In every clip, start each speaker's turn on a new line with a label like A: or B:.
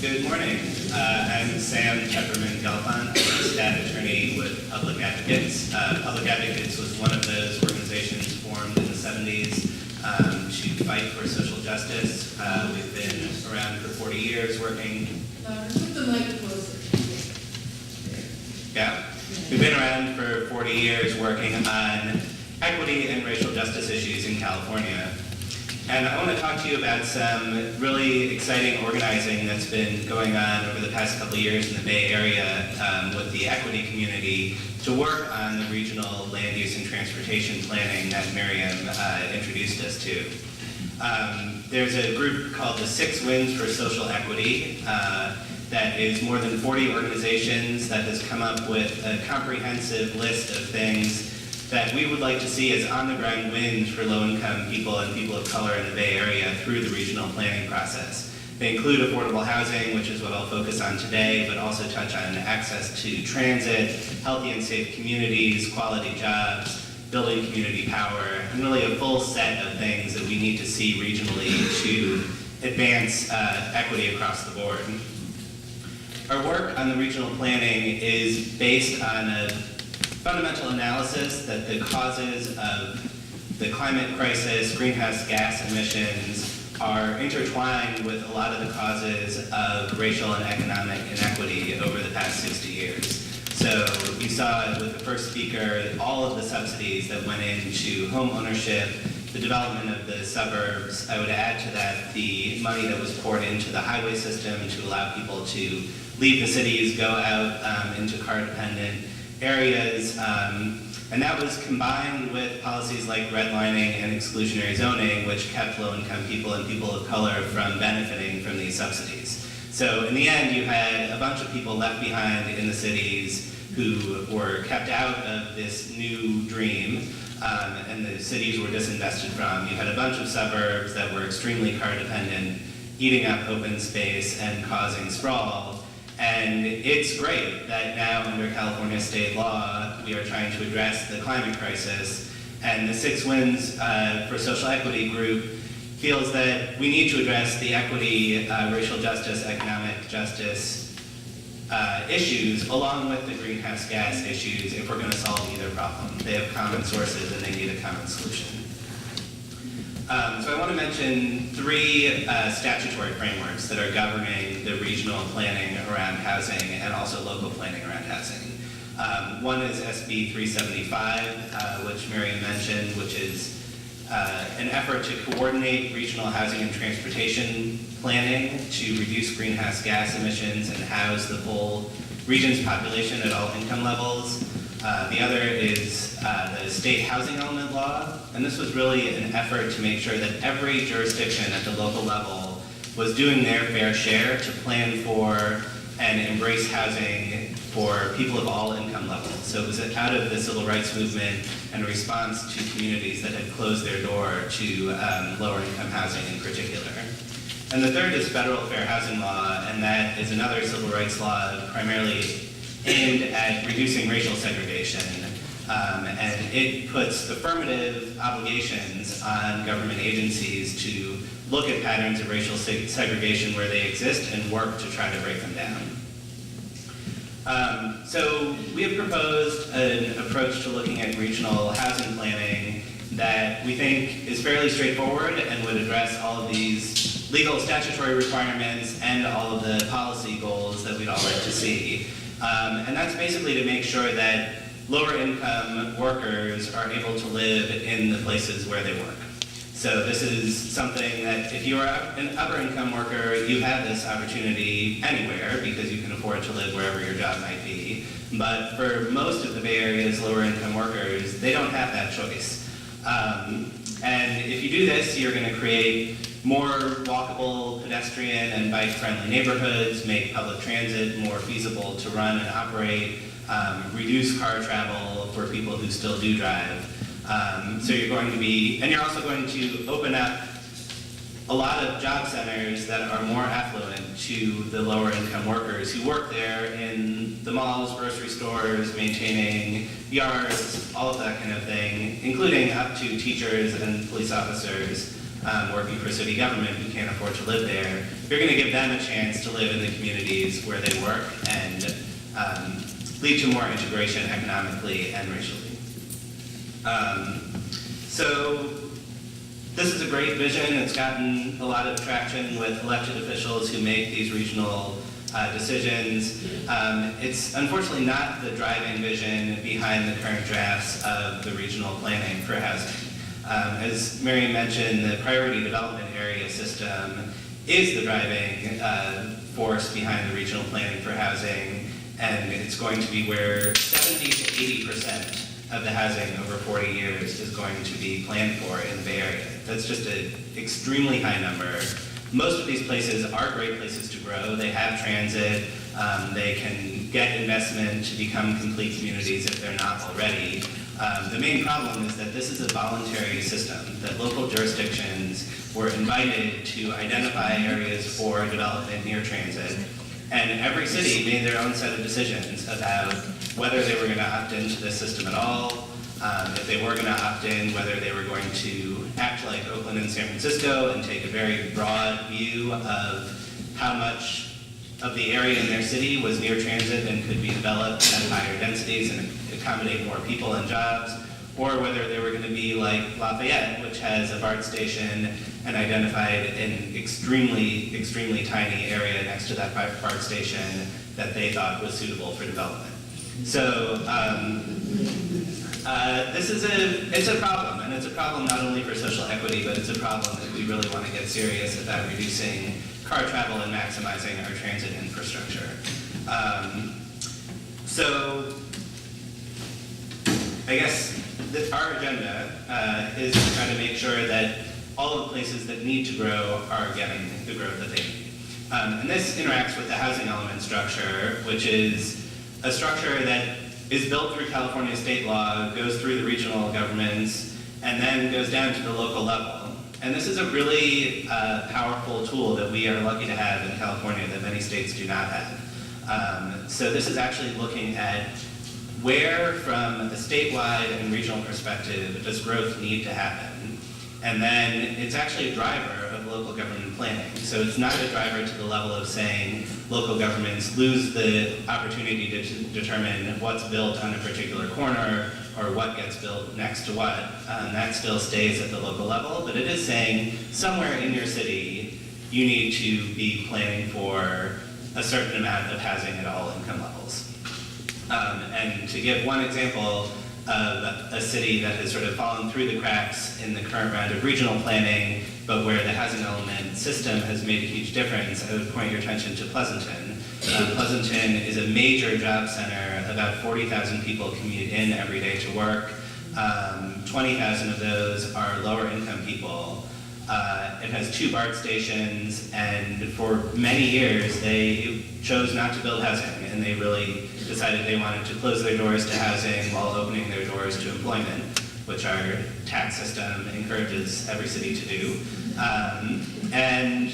A: Good morning. I'm Sam Tepperman-Gelfant, I'm a stat attorney with Public Advocates. Public Advocates was one of those organizations formed in the 70s to fight for social justice. We've been around for 40 years working.
B: Put the mic closer.
A: Yeah, we've been around for 40 years working on equity and racial justice issues in California. And I want to talk to you about some really exciting organizing that's been going on over the past couple of years in the Bay Area with the equity community to work on the regional land use and transportation planning that Miriam introduced us to. There's a group called the 6 Wins for Social Equity that is more than 40 organizations that has come up with a comprehensive list of things that we would like to see as on-the-ground wins for low-income people and people of color in the Bay Area through the regional planning process. They include affordable housing, which is what I'll focus on today, but also touch on access to transit, healthy and safe communities, quality jobs, building community power, and really a full set of things that we need to see regionally to advance equity across the board. Our work on the regional planning is based on a fundamental analysis that the causes of the climate crisis, greenhouse gas emissions, are intertwined with a lot of the causes of racial and economic inequity over the past 60 years. So you saw with the first speaker, all of the subsidies that went into home ownership, the development of the suburbs. I would add to that the money that was poured into the highway system to allow people to leave the cities, go out into car-dependent areas, and that was combined with policies like redlining and exclusionary zoning, which kept low-income people and people of color from benefiting from these subsidies. So in the end, you had a bunch of people left behind in the cities who were kept out of this new dream, and the cities were disinvested from. You had a bunch of suburbs that were extremely car-dependent, eating up open space and causing sprawl. And it's great that now under California state law, we are trying to address the climate crisis. And the 6 Wins for Social Equity group feels that we need to address the equity, racial justice, economic justice issues, along with the greenhouse gas issues, if we're going to solve either problem. They have common sources and they need a common solution. So I want to mention 3 statutory frameworks that are governing the regional planning around housing and also local planning around housing. One is SB 375, which Miriam mentioned, which is an effort to coordinate regional housing and transportation planning to reduce greenhouse gas emissions and house the whole region's population at all income levels. The other is the state housing element law, and this was really an effort to make sure that every jurisdiction at the local level was doing their fair share to plan for and embrace housing for people of all income levels. So it was out of the civil rights movement and a response to communities that had closed their door to lower income housing in particular. And the third is federal fair housing law, and that is another civil rights law primarily aimed at reducing racial segregation, and it puts affirmative obligations on government agencies to look at patterns of racial segregation where they exist and work to try to break them down. So we have proposed an approach to looking at regional housing planning that we think is fairly straightforward and would address all of these legal statutory requirements and all of the policy goals that we'd all like to see. And that's basically to make sure that lower income workers are able to live in the places where they work. So this is something that if you are an upper income worker, you have this opportunity anywhere because you can afford to live wherever your job might be. But for most of the Bay Area's lower income workers, they don't have that choice. And if you do this, you're going to create more walkable, pedestrian, and bike-friendly neighborhoods, make public transit more feasible to run and operate, reduce car travel for people who still do drive. So you're going to be, and you're also going to open up a lot of job centers that are more affluent to the lower income workers who work there in the malls, grocery stores, maintaining yards, all of that kind of thing, including up to teachers and police officers working for city government who can't afford to live there. You're going to give them a chance to live in the communities where they work and lead to more integration economically and racially. So this is a great vision. It's gotten a lot of traction with elected officials who make these regional decisions. It's unfortunately not the driving vision behind the current drafts of the regional planning for housing. As Mary mentioned, the priority development area system is the driving force behind the regional planning for housing, and it's going to be where 70 to 80% of the housing over 40 years is going to be planned for in the Bay Area. That's just an extremely high number. Most of these places are great places to grow. They have transit. They can get investment to become complete communities if they're not already. The main problem is that this is a voluntary system, that local jurisdictions were invited to identify areas for development near transit, and every city made their own set of decisions about whether they were going to opt into this system at all, if they were going to opt in, whether they were going to act like Oakland and San Francisco and take a very broad view of how much of the area in their city was near transit and could be developed at higher densities and accommodate more people and jobs, or whether they were going to be like Lafayette, which has a BART station and identified an extremely, extremely tiny area next to that BART station that they thought was suitable for development. So it's a problem, and it's a problem not only for social equity, but it's a problem that we really want to get serious about reducing car travel and maximizing our transit infrastructure. So I guess our agenda is to try to make sure that all of the places that need to grow are getting the growth that they need. And this interacts with the housing element structure, which is a structure that is built through California state law, goes through the regional governments, and then goes down to the local level. And this is a really powerful tool that we are lucky to have in California that many states do not have. So this is actually looking at where, from a statewide and regional perspective, does growth need to happen? And then it's actually a driver of local government planning. So it's not a driver to the level of saying local governments lose the opportunity to determine what's built on a particular corner or what gets built next to what. That still stays at the local level, but it is saying somewhere in your city you need to be planning for a certain amount of housing at all income levels. And to give one example of a city that has sort of fallen through the cracks in the current round of regional planning, but where the housing element system has made a huge difference, I would point your attention to Pleasanton. Pleasanton is a major job center. About 40,000 people commute in every day to work. 20,000 of those are lower income people. It has 2 BART stations, and for many years they chose not to build housing, and they really decided they wanted to close their doors to housing while opening their doors to employment, which our tax system encourages every city to do. And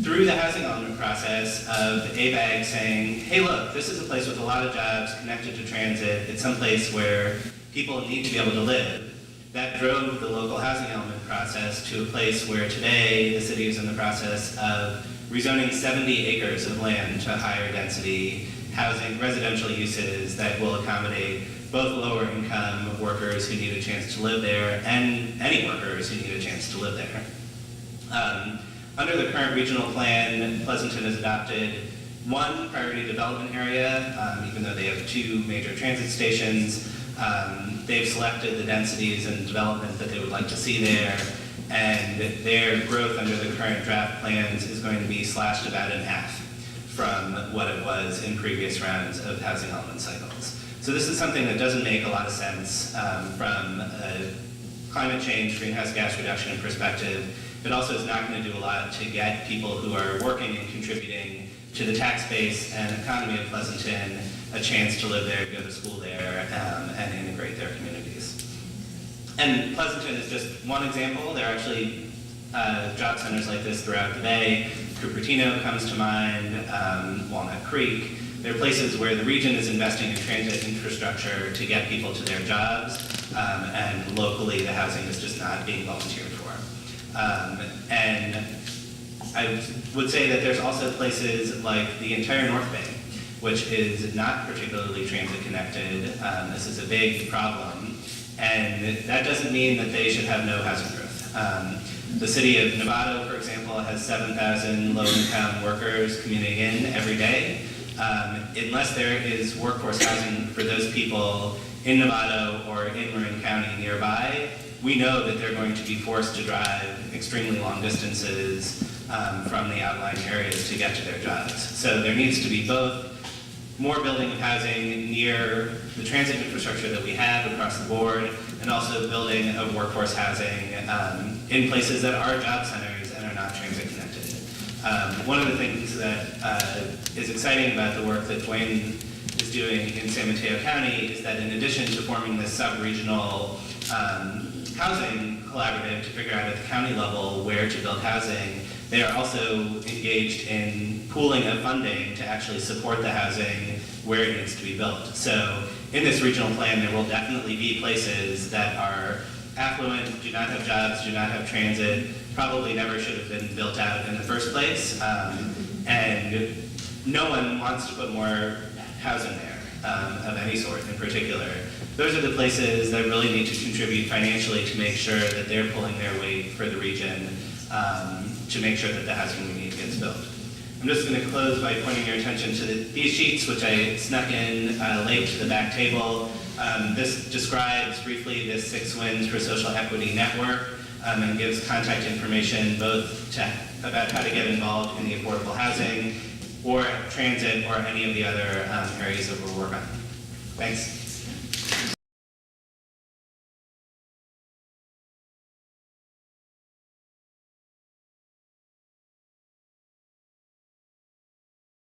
A: through the housing element process of ABAG saying, hey look, this is a place with a lot of jobs connected to transit, it's someplace where people need to be able to live, that drove the local housing element process to a place where today the city is in the process of rezoning 70 acres of land to higher density housing, residential uses that will accommodate both lower income workers who need a chance to live there and any workers who need a chance to live there. Under the current regional plan, Pleasanton has adopted 1 priority development area, even though they have 2 major transit stations. They've selected the densities and development that they would like to see there, and their growth under the current draft plans is going to be slashed about in half from what it was in previous rounds of housing element cycles. So this is something that doesn't make a lot of sense from a climate change, greenhouse gas reduction perspective. It also is not going to do a lot to get people who are working and contributing to the tax base and economy of Pleasanton a chance to live there, go to school there, and integrate their communities. And Pleasanton is just one example. There are actually job centers like this throughout the Bay. Cupertino comes to mind, Walnut Creek. There are places where the region is investing in transit infrastructure to get people to their jobs, and locally the housing is just not being volunteered for. And I would say that there's also places like the entire North Bay, which is not particularly transit connected. This is a big problem, and that doesn't mean that they should have no housing growth. The city of Naval, for example, has 7,000 low-income workers commuting in every day. Unless there is workforce housing for those people in Naval or in Marin County nearby, we know that they're going to be forced to drive extremely long distances from the outlying areas to get to their jobs. So there needs to be both more building of housing near the transit infrastructure that we have across the board, and also building of workforce housing in places that are job centers and are not transit connected. One of the things that is exciting about the work that Dwayne is doing in San Mateo County is that in addition to forming this sub-regional housing collaborative to figure out at the county level where to build housing, they are also engaged in pooling of funding to actually support the housing where it needs to be built. So in this regional plan, there will definitely be places that are affluent, do not have jobs, do not have transit, probably never should have been built out in the first place, and no one wants to put more housing there of any sort in particular. Those are the places that really need to contribute financially to make sure that they're pulling their weight for the region to make sure that the housing we need gets built. I'm just going to close by pointing your attention to these sheets, which I snuck in late to the back table. This describes briefly this 6 Wins for Social Equity network and gives contact information both about how to get involved in the affordable housing or transit or any of the other areas that we're working on. Thanks.